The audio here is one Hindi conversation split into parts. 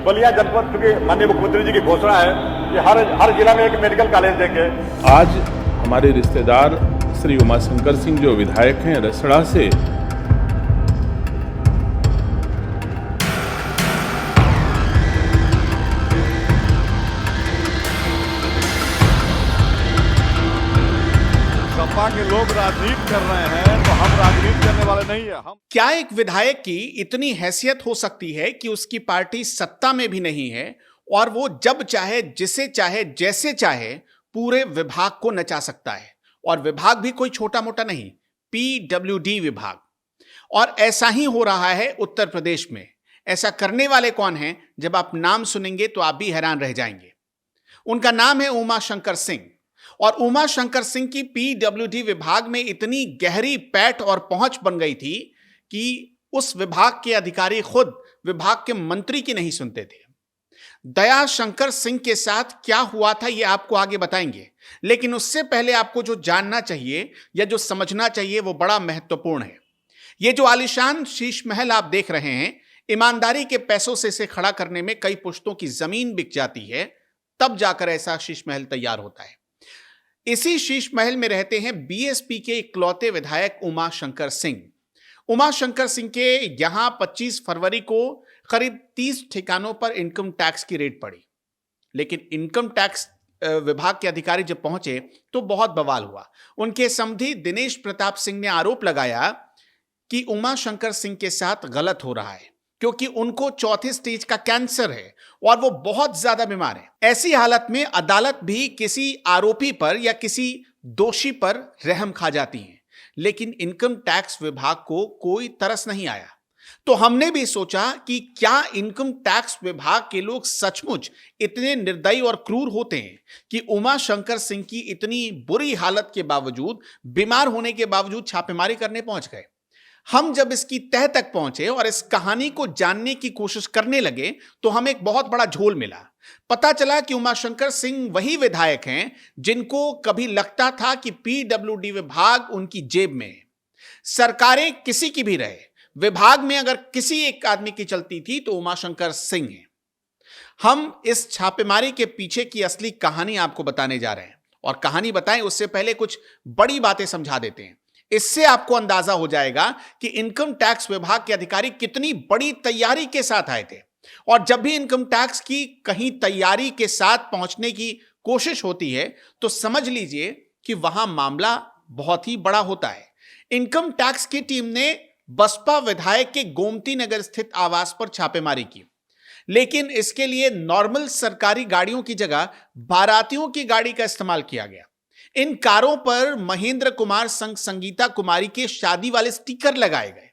बलिया जनपद चूंकि माननीय मुख्यमंत्री जी की घोषणा है कि हर जिला में एक मेडिकल कॉलेज देंगे। आज हमारे रिश्तेदार श्री उमाशंकर सिंह जो विधायक हैं रसड़ा से, सपा के लोग राजनीति कर रहे हैं तो हम राजनीति करने वाले नहीं है। हम क्या एक विधायक की इतनी हैसियत हो सकती है कि उसकी पार्टी सत्ता में भी नहीं है और वो जब चाहे जिसे चाहे जैसे चाहे पूरे विभाग को नचा सकता है? और विभाग भी कोई छोटा मोटा नहीं, पीडब्ल्यूडी विभाग। और ऐसा ही हो रहा है उत्तर प्रदेश में। ऐसा करने वाले कौन हैं? जब आप नाम सुनेंगे तो आप भी हैरान रह जाएंगे। उनका नाम है उमाशंकर सिंह। और उमाशंकर सिंह की पीडब्ल्यूडी विभाग में इतनी गहरी पैठ और पहुंच बन गई थी कि उस विभाग के अधिकारी खुद विभाग के मंत्री की नहीं सुनते थे। दयाशंकर सिंह के साथ क्या हुआ था यह आपको आगे बताएंगे, लेकिन उससे पहले आपको जो जानना चाहिए या जो समझना चाहिए वो बड़ा महत्वपूर्ण है। यह जो आलीशान शीश महल आप देख रहे हैं, ईमानदारी के पैसों से इसे खड़ा करने में कई पुश्तों की जमीन बिक जाती है, तब जाकर ऐसा शीश महल तैयार होता है। इसी शीश महल में रहते हैं बीएसपी के इकलौते विधायक उमाशंकर सिंह। उमाशंकर सिंह के यहां 25 फरवरी को करीब 30 ठिकानों पर इनकम टैक्स की रेड पड़ी, लेकिन इनकम टैक्स विभाग के अधिकारी जब पहुंचे तो बहुत बवाल हुआ। उनके समधी दिनेश प्रताप सिंह ने आरोप लगाया कि उमाशंकर सिंह के साथ गलत हो रहा है, क्योंकि उनको चौथे स्टेज का कैंसर है और वो बहुत ज्यादा बीमार है। ऐसी हालत में अदालत भी किसी आरोपी पर या किसी दोषी पर रहम खा जाती है, लेकिन इनकम टैक्स विभाग को कोई तरस नहीं आया। तो हमने भी सोचा कि क्या इनकम टैक्स विभाग के लोग सचमुच इतने निर्दयी और क्रूर होते हैं कि उमाशंकर सिंह की इतनी बुरी हालत के बावजूद, बीमार होने के बावजूद छापेमारी करने पहुंच गए। हम जब इसकी तह तक पहुंचे और इस कहानी को जानने की कोशिश करने लगे तो हमें एक बहुत बड़ा झोल मिला। पता चला कि उमाशंकर सिंह वही विधायक हैं जिनको कभी लगता था कि पीडब्ल्यूडी विभाग उनकी जेब में है। सरकारें किसी की भी रहे, विभाग में अगर किसी एक आदमी की चलती थी तो उमाशंकर सिंह है। हम इस छापेमारी के पीछे की असली कहानी आपको बताने जा रहे हैं, और कहानी बताएं उससे पहले कुछ बड़ी बातें समझा देते हैं। इससे आपको अंदाजा हो जाएगा कि इनकम टैक्स विभाग के अधिकारी कितनी बड़ी तैयारी के साथ आए थे। और जब भी इनकम टैक्स की कहीं तैयारी के साथ पहुंचने की कोशिश होती है तो समझ लीजिए कि वहां मामला बहुत ही बड़ा होता है। इनकम टैक्स की टीम ने बसपा विधायक के गोमती नगर स्थित आवास पर छापेमारी की, लेकिन इसके लिए नॉर्मल सरकारी गाड़ियों की जगह बारातियों की गाड़ी का इस्तेमाल किया गया। इन कारों पर महेंद्र कुमार संग संगीता कुमारी के शादी वाले स्टिकर लगाए गए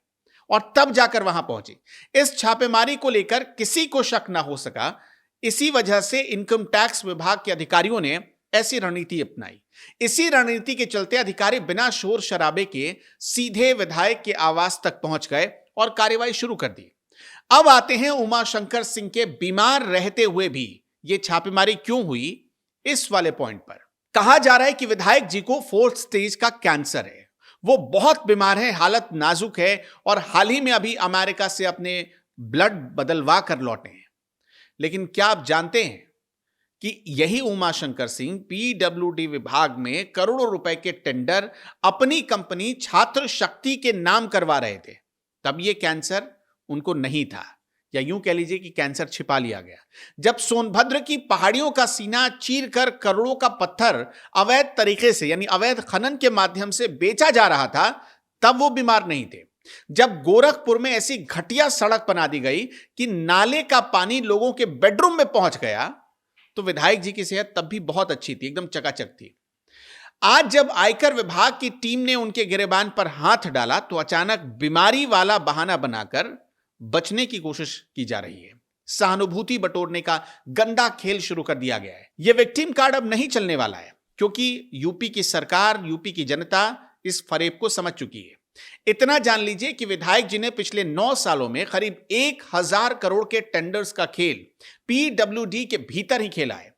और तब जाकर वहां पहुंचे। इस छापेमारी को लेकर किसी को शक ना हो सका, इसी वजह से इनकम टैक्स विभाग के अधिकारियों ने ऐसी रणनीति अपनाई। इसी रणनीति के चलते अधिकारी बिना शोर शराबे के सीधे विधायक के आवास तक पहुंच गए और कार्रवाई शुरू कर दी। अब आते हैं उमाशंकर सिंह के बीमार रहते हुए भी यह छापेमारी क्यों हुई, इस वाले पॉइंट पर। कहा जा रहा है कि विधायक जी को 4th स्टेज का कैंसर है, वो बहुत बीमार है, हालत नाजुक है और हाल ही में अभी अमेरिका से अपने ब्लड बदलवा कर लौटे हैं। लेकिन क्या आप जानते हैं कि यही उमाशंकर सिंह पीडब्ल्यूडी विभाग में करोड़ों रुपए के टेंडर अपनी कंपनी छात्र शक्ति के नाम करवा रहे थे, तब यह कैंसर उनको नहीं था, या यूं कह लीजिए कि कैंसर छिपा लिया गया। जब सोनभद्र की पहाड़ियों का सीना चीर कर करोड़ों का पत्थर अवैध तरीके से यानी अवैध खनन के माध्यम से बेचा जा रहा था, तब वो बीमार नहीं थे। जब गोरखपुर में ऐसी घटिया सड़क बना दी गई कि नाले का पानी लोगों के बेडरूम में पहुंच गया, तो विधायक जी की सेहत तब भी बहुत अच्छी थी, एकदम चकाचक थी। आज जब आयकर विभाग की टीम ने उनके गिरेबान पर हाथ डाला तो अचानक बीमारी वाला बहाना बनाकर बचने की कोशिश की जा रही है। सहानुभूति बटोरने का गंदा खेल शुरू कर दिया गया है। यह विक्टिम कार्ड अब नहीं चलने वाला है, क्योंकि यूपी की सरकार, यूपी की जनता इस फरेब को समझ चुकी है। इतना जान लीजिए कि विधायक जी ने पिछले 9 सालों में करीब 1000 करोड़ के टेंडर्स का खेल पीडब्ल्यूडी के भीतर ही खेला है।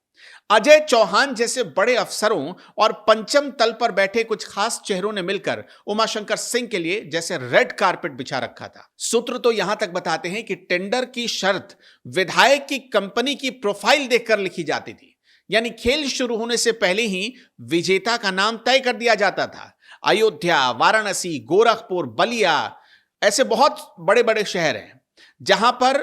अजय चौहान जैसे बड़े अफसरों और पंचम तल पर बैठे कुछ खास चेहरों ने मिलकर उमाशंकर सिंह के लिए जैसे रेड कारपेट बिछा रखा था। सूत्र तो यहां तक बताते हैं कि टेंडर की शर्त विधायक की कंपनी की प्रोफाइल देखकर लिखी जाती थी, यानी खेल शुरू होने से पहले ही विजेता का नाम तय कर दिया जाता था। अयोध्या, वाराणसी, गोरखपुर, बलिया ऐसे बहुत बड़े बड़े शहर हैं जहां पर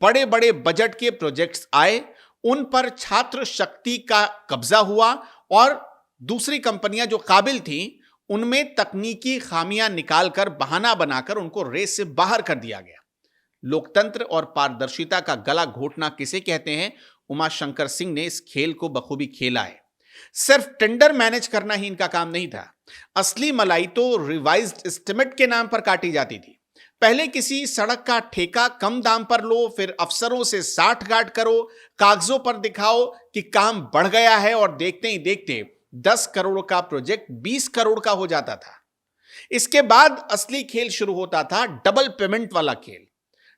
बड़े बड़े बजट के प्रोजेक्ट्स आए, उन पर छात्र शक्ति का कब्जा हुआ और दूसरी कंपनियां जो काबिल थीं उनमें तकनीकी खामियां निकालकर बहाना बनाकर उनको रेस से बाहर कर दिया गया। लोकतंत्र और पारदर्शिता का गला घोटना किसे कहते हैं, उमाशंकर सिंह ने इस खेल को बखूबी खेला है। सिर्फ टेंडर मैनेज करना ही इनका काम नहीं था, असली मलाई तो रिवाइज्ड एस्टिमेट के नाम पर काटी जाती थी। पहले किसी सड़क का ठेका कम दाम पर लो, फिर अफसरों से साठगांठ करो, कागजों पर दिखाओ कि काम बढ़ गया है और देखते ही देखते 10 करोड़ का प्रोजेक्ट 20 करोड़ का हो जाता था। इसके बाद असली खेल शुरू होता था, डबल पेमेंट वाला खेल।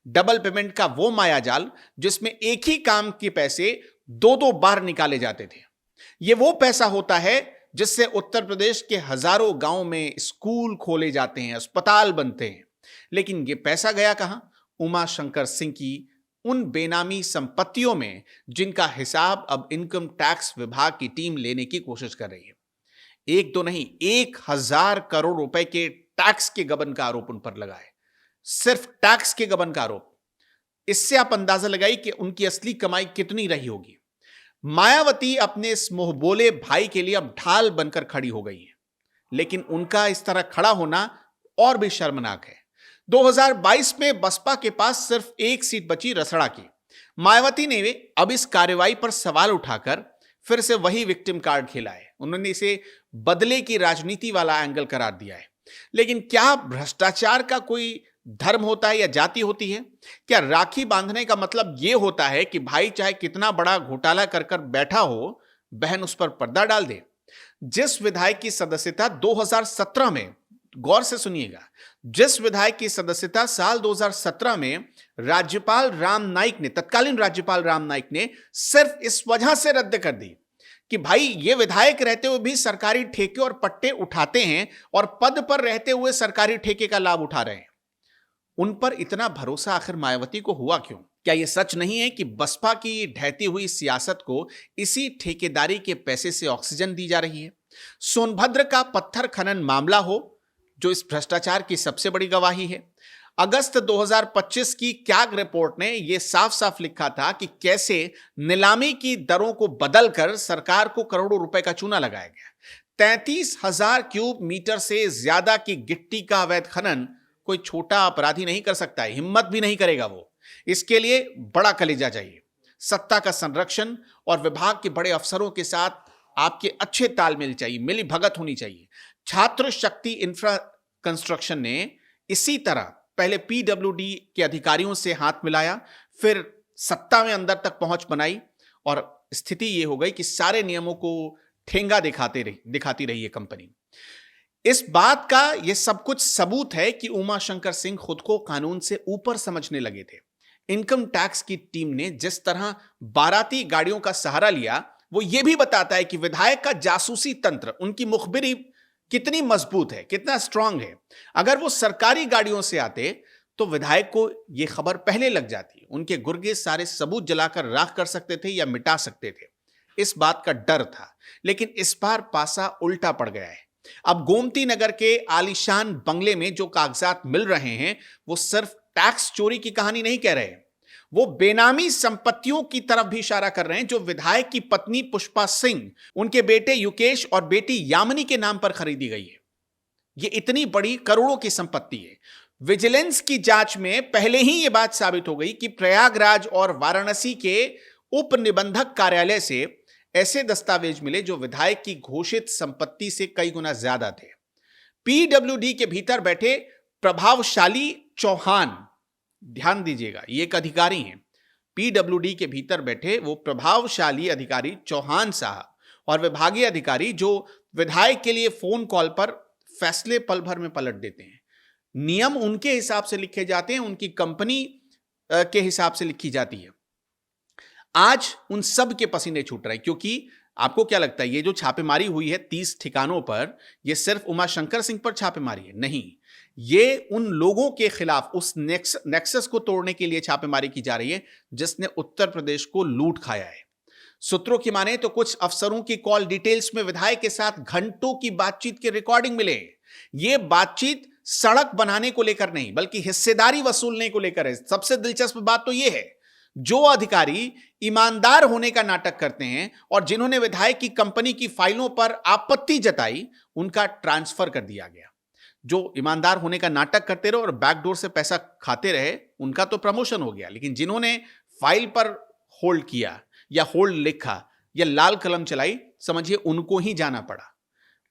डबल पेमेंट का वो मायाजाल जिसमें एक ही काम के पैसे दो दो बार निकाले जाते थे। यह वो पैसा होता है जिससे उत्तर प्रदेश के हजारों गांवों में स्कूल खोले जाते हैं, अस्पताल बनते हैं। लेकिन यह पैसा गया कहां? उमाशंकर सिंह की उन बेनामी संपत्तियों में जिनका हिसाब अब इनकम टैक्स विभाग की टीम लेने की कोशिश कर रही है। एक दो नहीं, 1000 करोड़ रुपए के टैक्स के गबन का आरोप उन पर लगा है। सिर्फ टैक्स के गबन का आरोप। इससे आप अंदाजा लगाइए कि उनकी असली कमाई कितनी रही होगी। मायावती अपने इस मोहबोले भाई के लिए अब ढाल बनकर खड़ी हो गई है, लेकिन उनका इस तरह खड़ा होना और भी शर्मनाक है। 2022 में बसपा के पास सिर्फ एक सीट बची, रसड़ा की। मायावती ने अब इस कार्रवाई पर सवाल उठाकर फिर से वही विक्टिम कार्ड खेला है। उन्होंने इसे बदले की राजनीति वाला एंगल करार दिया है। लेकिन क्या भ्रष्टाचार का कोई धर्म होता है या जाति होती है? क्या राखी बांधने का मतलब यह होता है कि भाई चाहे कितना बड़ा घोटाला कर कर बैठा हो, बहन उस पर पर्दा डाल दे? जिस विधायक की सदस्यता 2017 में, गौर से सुनिएगा, जिस विधायक की सदस्यता साल 2017 में राज्यपाल राम नाईक ने, तत्कालीन राज्यपाल राम नाईक ने सिर्फ इस वजह से रद्द कर दी कि भाई ये विधायक रहते हुए भी सरकारी ठेके और पट्टे उठाते हैं और पद पर रहते हुए सरकारी ठेके का लाभ उठा रहे हैं। उन पर इतना भरोसा आखिर मायावती को हुआ क्यों? क्या यह सच नहीं है कि बसपा की ढहती हुई सियासत को इसी ठेकेदारी के पैसे से ऑक्सीजन दी जा रही है? सोनभद्र का पत्थर खनन मामला हो, जो इस भ्रष्टाचार की सबसे बड़ी गवाही है। अगस्त 2025 की कैग रिपोर्ट ने यह साफ साफ लिखा था कि कैसे नीलामी की दरों को बदलकर सरकार को करोड़ों रुपए का चूना लगाया गया। 33,000 क्यूब मीटर से ज्यादा की गिट्टी का अवैध खनन कोई छोटा अपराधी नहीं कर सकता है, हिम्मत भी नहीं करेगा वो। इसके लिए बड़ा कलेजा चाहिए, सत्ता का संरक्षण और विभाग के बड़े अफसरों के साथ आपके अच्छे तालमेल चाहिए, मिली भगत होनी चाहिए। छात्र शक्ति इंफ्रा कंस्ट्रक्शन ने इसी तरह पहले पीडब्ल्यूडी के अधिकारियों से हाथ मिलाया, फिर सत्ता में अंदर तक पहुंच बनाई और स्थिति यह हो गई कि सारे नियमों को ठेंगा दिखाती रही है कंपनी। इस बात का यह सब कुछ सबूत है कि उमाशंकर सिंह खुद को कानून से ऊपर समझने लगे थे। इनकम टैक्स की टीम ने जिस तरह बाराती गाड़ियों का सहारा लिया, वो ये भी बताता है कि विधायक का जासूसी तंत्र, उनकी मुखबिरी कितनी मजबूत है, कितना स्ट्रांग है। अगर वो सरकारी गाड़ियों से आते तो विधायक को यह खबर पहले लग जाती। उनके गुर्गे सारे सबूत जलाकर राख कर सकते थे या मिटा सकते थे। इस बात का डर था, लेकिन इस बार पासा उल्टा पड़ गया है। अब गोमती नगर के आलीशान बंगले में जो कागजात मिल रहे हैं, वो सिर्फ टैक्स चोरी की कहानी नहीं कह रहे, वो बेनामी संपत्तियों की तरफ भी इशारा कर रहे हैं जो विधायक की पत्नी पुष्पा सिंह, उनके बेटे युकेश और बेटी यामिनी के नाम पर खरीदी गई है। ये इतनी बड़ी करोड़ों की संपत्ति है। विजिलेंस की जांच में पहले ही यह बात साबित हो गई कि प्रयागराज और वाराणसी के उप निबंधक कार्यालय से ऐसे दस्तावेज मिले जो विधायक की घोषित संपत्ति से कई गुना ज्यादा थे। पीडब्ल्यूडी के भीतर बैठे प्रभावशाली चौहान, ध्यान दीजिएगा, ये एक अधिकारी हैं। पीडब्ल्यूडी के भीतर बैठे वो प्रभावशाली अधिकारी चौहान साहब और विभागीय अधिकारी जो विधायक के लिए फोन कॉल पर फैसले पल भर में पलट देते हैं। नियम उनके हिसाब से लिखे जाते हैं, उनकी कंपनी के हिसाब से लिखी जाती है। आज उन सब के पसीने छूट रहे हैं, क्योंकि आपको क्या लगता है ये जो छापेमारी हुई है 30 ठिकानों पर, ये सिर्फ उमाशंकर सिंह पर छापेमारी है? नहीं, ये उन लोगों के खिलाफ, उस नेक्सस को तोड़ने के लिए छापेमारी की जा रही है जिसने उत्तर प्रदेश को लूट खाया है। सूत्रों की माने तो कुछ अफसरों की कॉल डिटेल्स में विधायक के साथ घंटों की बातचीत की रिकॉर्डिंग मिले। यह बातचीत सड़क बनाने को लेकर नहीं, बल्कि हिस्सेदारी वसूलने को लेकर है। सबसे दिलचस्प बात तो यह है, जो अधिकारी ईमानदार होने का नाटक करते हैं और जिन्होंने विधायक की कंपनी की फाइलों पर आपत्ति जताई, उनका ट्रांसफर कर दिया गया। जो ईमानदार होने का नाटक करते रहे और बैकडोर से पैसा खाते रहे, उनका तो प्रमोशन हो गया, लेकिन जिन्होंने फाइल पर होल्ड किया या होल्ड लिखा या लाल कलम चलाई, समझिए उनको ही जाना पड़ा।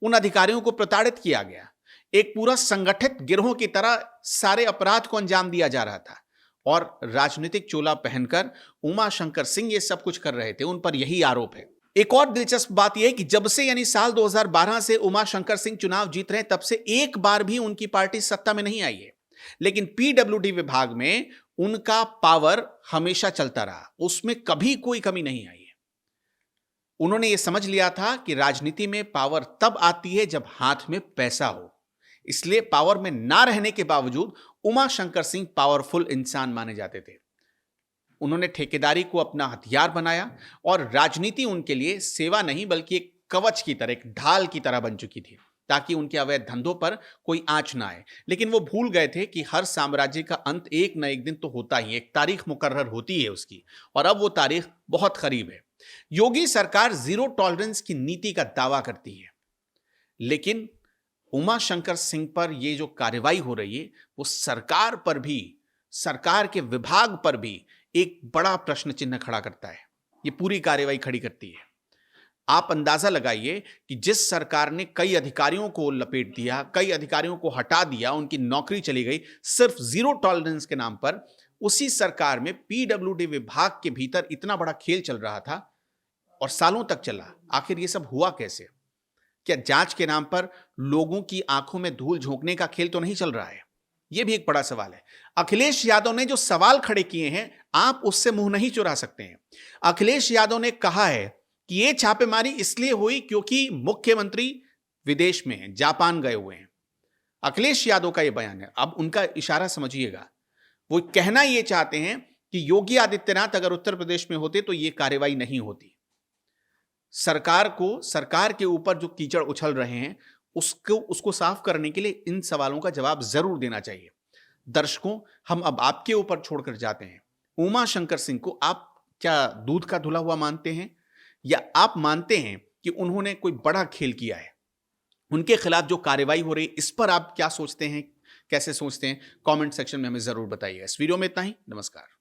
उन अधिकारियों को प्रताड़ित किया गया। एक पूरा संगठित गिरोह की तरह सारे अपराध को अंजाम दिया जा रहा था और राजनीतिक चोला पहनकर उमाशंकर सिंह ये सब कुछ कर रहे थे। उन पर यही आरोप है। एक और दिलचस्प बात यह है कि जब से यानी साल 2012 से उमाशंकर सिंह चुनाव जीत रहे हैं, तब से एक बार भी उनकी पार्टी सत्ता में नहीं आई है, लेकिन पीडब्ल्यूडी विभाग में उनका पावर हमेशा चलता रहा, उसमें कभी कोई कमी नहीं आई है। उन्होंने यह समझ लिया था कि राजनीति में पावर तब आती है जब हाथ में पैसा हो, इसलिए पावर में ना रहने के बावजूद उमाशंकर सिंह पावरफुल इंसान माने जाते थे। उन्होंने ठेकेदारी को अपना हथियार बनाया और राजनीति उनके लिए सेवा नहीं बल्कि एक कवच की तरह, एक ढाल की तरह बन चुकी थी, ताकि उनके अवैध धंधों पर कोई आंच ना आए। लेकिन वो भूल गए थे कि हर साम्राज्य का अंत एक न एक दिन तो होता ही, एक तारीख मुकर्रर होती है उसकी, और अब वो तारीख बहुत करीब है। योगी सरकार जीरो टॉलरेंस की नीति का दावा करती है, लेकिन उमाशंकर सिंह पर यह जो कार्रवाई हो रही है वो सरकार पर भी, सरकार के विभाग पर भी एक बड़ा प्रश्न चिन्ह खड़ा करता है। ये पूरी कार्रवाई खड़ी करती है। आप अंदाजा लगाइए कि जिस सरकार ने कई अधिकारियों को लपेट दिया, कई अधिकारियों को हटा दिया, उनकी नौकरी चली गई सिर्फ जीरो टॉलरेंस के नाम पर, उसी सरकार में पीडब्ल्यूडी विभाग के भीतर इतना बड़ा खेल चल रहा था और सालों तक चला। आखिर ये सब हुआ कैसे? क्या जांच के नाम पर लोगों की आंखों में धूल झोंकने का खेल तो नहीं चल रहा है? यह भी एक बड़ा सवाल है। अखिलेश यादव ने जो सवाल खड़े किए हैं, आप उससे मुंह नहीं चुरा सकते हैं। अखिलेश यादव ने कहा है कि यह छापेमारी इसलिए हुई क्योंकि मुख्यमंत्री विदेश में हैं, जापान गए हुए हैं। अखिलेश यादव का यह बयान है। अब उनका इशारा समझिएगा, वो कहना यह चाहते हैं कि योगी आदित्यनाथ अगर उत्तर प्रदेश में होते तो यह कार्रवाई नहीं होती। सरकार को, सरकार के ऊपर जो कीचड़ उछल रहे हैं उसको साफ करने के लिए इन सवालों का जवाब जरूर देना चाहिए। दर्शकों, हम अब आपके ऊपर छोड़कर जाते हैं। उमाशंकर सिंह को आप क्या दूध का धुला हुआ मानते हैं, या आप मानते हैं कि उन्होंने कोई बड़ा खेल किया है? उनके खिलाफ जो कार्रवाई हो रही है, इस पर आप क्या सोचते हैं, कैसे सोचते हैं? कमेंट सेक्शन में हमें जरूर बताइए। इस वीडियो में इतना ही। नमस्कार।